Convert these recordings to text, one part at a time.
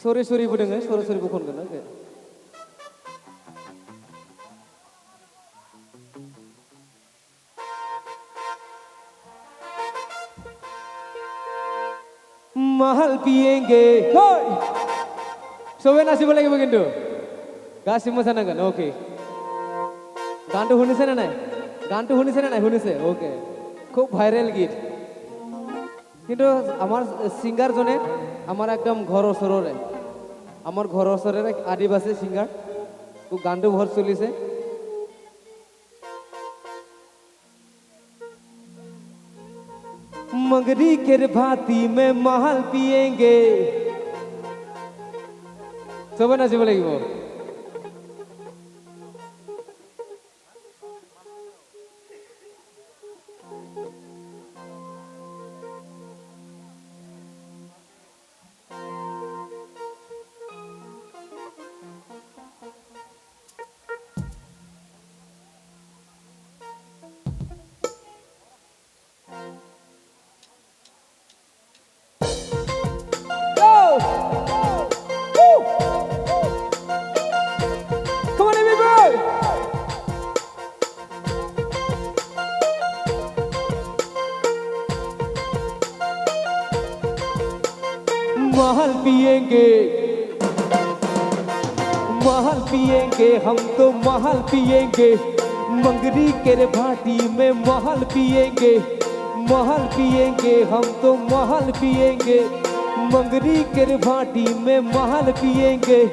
सरि सरिबो दोङो सरि सरिबो खनगोन आंखो mahal pienge hoi sobe nasibo লাগিব কিন্তু গাছি মোছানাগান ওকে গানটো শুনিছে না নাই গানটো শুনিছে না নাই শুনিছে ওকে খুব ভাইরাল গীত কিন্তু আমার সিঙ্গার জনে আমার একদম ঘর ওচৰৰে আমার ঘর ওচৰৰে আদিবাসী সিঙ্গার তো গানটো বহুত চলিছে मंगरी के भाती में महल पिएंगे सब नाचिब লাগিব महल पिएंगे हम तो महल पिएंगे मंगरी के भाटी में महल पिएंगे हम तो महल पिएंगे मंगरी के भाटी में महल पिएंगे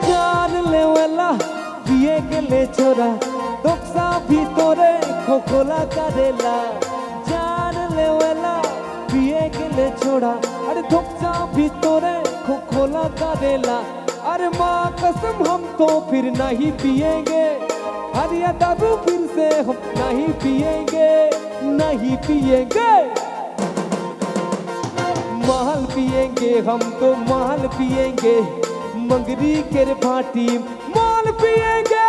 जान ले वाला पिए के ले छोरा दोक्सा भी तोरे खोखोला करेला जान ले वाला पिए के ले छोड़ा अरे दोक्सा भी तोरे खोखोला करेला अरे माँ कसम हम तो फिर नहीं पिएंगे अरे दादू फिर से हम नहीं पिएंगे महल पिएंगे हम तो महल पिएंगे मंगरी के भाटी माल पिएंगे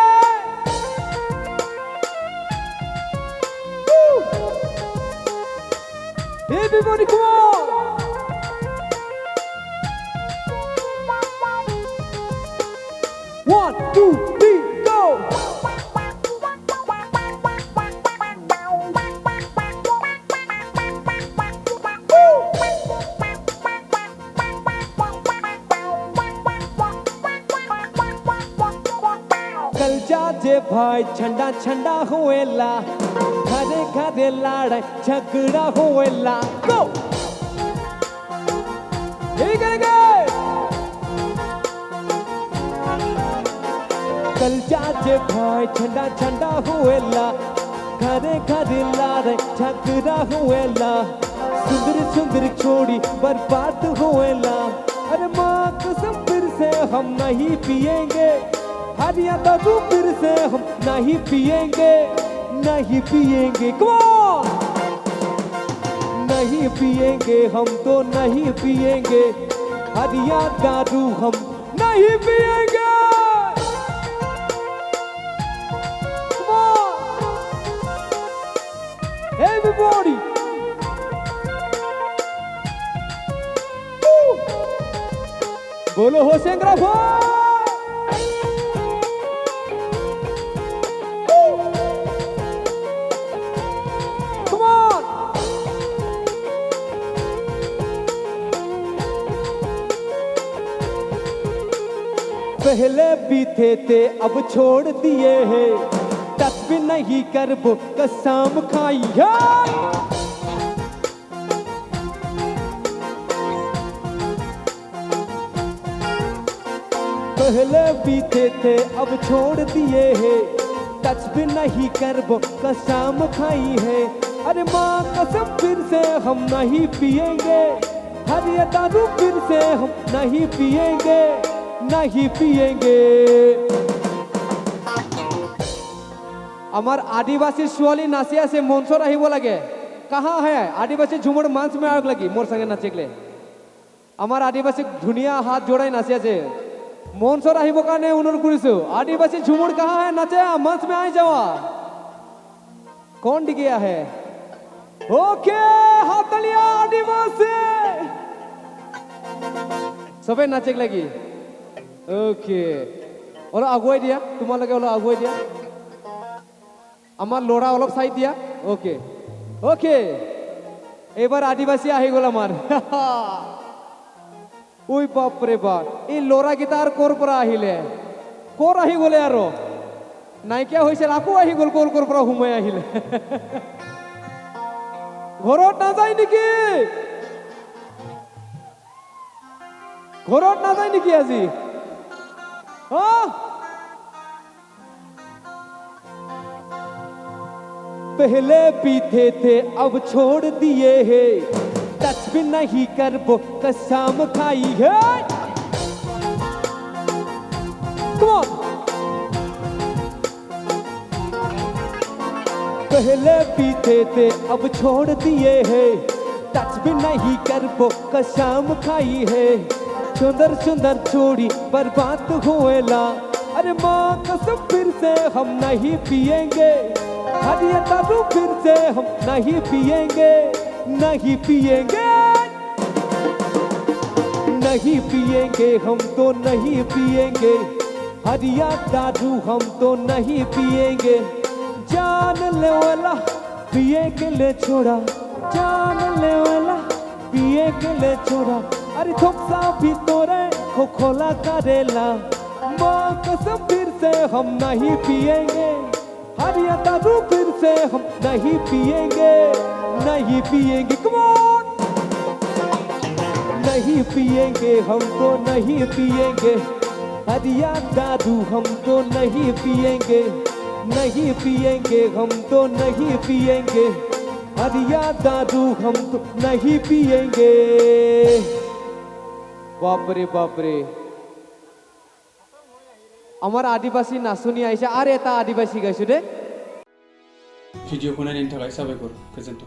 everybody come on 1 2 3 go कल जाजे भाई छंडा छंडा होएला घरे घरे लड़ाई झगड़ा होएला गो कल जाजे भाई छंडा छंडा हुएला घरे घरे लड़ाई झगड़ा हुएला सुंदर सुंदर छोड़ी बर्बाद हुएला अरे माँ कसम फिर से हम नहीं पिएंगे हरिया दादू फिर से हम नहीं पिएंगे come on नहीं पिएंगे हम तो नहीं पिएंगे हरिया दादू हम नहीं पिएंगे come on everybody बोलो होशंगरा भाई पहले भी थे अब छोड़ दिए हैं टच भी नहीं करबो कसम खाई है पहले भी थे अब छोड़ दिए हैं टच भी नहीं करबो कसम खाई है अरे माँ कसम फिर से हम नहीं पिएंगे हरिया दारू फिर से हम नहीं पिएंगे আমার আদিবাসী ছোৱালী নাচি আছে মঞ্চত আহিব লাগে কাহা হে আদিবাসী ঝুমুৰ মঞ্চ মে আগ লাগি মোর সঙ্গে নাচিকলে আমার আদিবাসী ধুনিয়া হাত জোড়াই নাচি আছে মঞ্চত আহিব কাৰণে অনুৰোধ কৰিছো আদিবাসী ঝুমুৰ কাহা হে নাচে মঞ্চ মে আই যাওয়া কোন দিকে আহে ওকে হাত তালিয়া আদিবাসী সবে নাচেক লাগি ওকে অলপ আগুৱাই দিয়া তোমালোকে অলপ আগুৱাই দিয়া আমাৰ ল'ৰা অলপ চাই দিয়া ওকে ওকে এবাৰ আদিবাসী আহি গ'ল আমাৰ ওই বাপৰে বাপ এই ল'ৰাকেইটা আৰু ক'ৰ পৰা আহিলে ক'ৰ আহি গ'লে আৰু নাইকিয়া হৈছিল আকৌ আহি গ'ল ক'ৰ পৰা সোমাই আহিলে ঘৰত নাযায় নেকি ঘৰত নাযায় নেকি আজি पहले पीते थे अब छोड़ दिए है टच भी नहीं कर वो कसम खाई है Come on. पहले पीते थे अब छोड़ दिए है टच भी नहीं कर वो कसम खाई है सुंदर सुंदर छोड़ी बर्बाद हुएला अरे माँ कसम फिर से हम नहीं पिएंगे हरिया दारू फिर से हम नहीं पिएंगे नहीं पिएंगे नहीं पिएंगे हम तो नहीं पिएंगे हरिया दारू हम तो नहीं पिएंगे जान ले वाला पिए के ले छोड़ा जान ले वाला पिए के ले छोड़ा अरे थोपसा भी तोरे खो खोला करेला माँ कसम फिर से हम नहीं पिएंगे हरिया दारू फिर से हम नहीं पिएंगे नहीं पिएंगे Come on! नहीं पिएंगे हम तो नहीं पिएंगे हरिया दारू हम तो नहीं पिएंगे नहीं पिएंगे हम तो नहीं पिएंगे हरिया दारू हम तो नहीं पिएंगे बापरे बापरे আমার আদিবাসী নাচনি আইছে আর এটা আদিবাসী গাইছো দে ভিডিঅ'খনে নিন থাকাই সাবাইকৰ প্ৰেজেণ্ট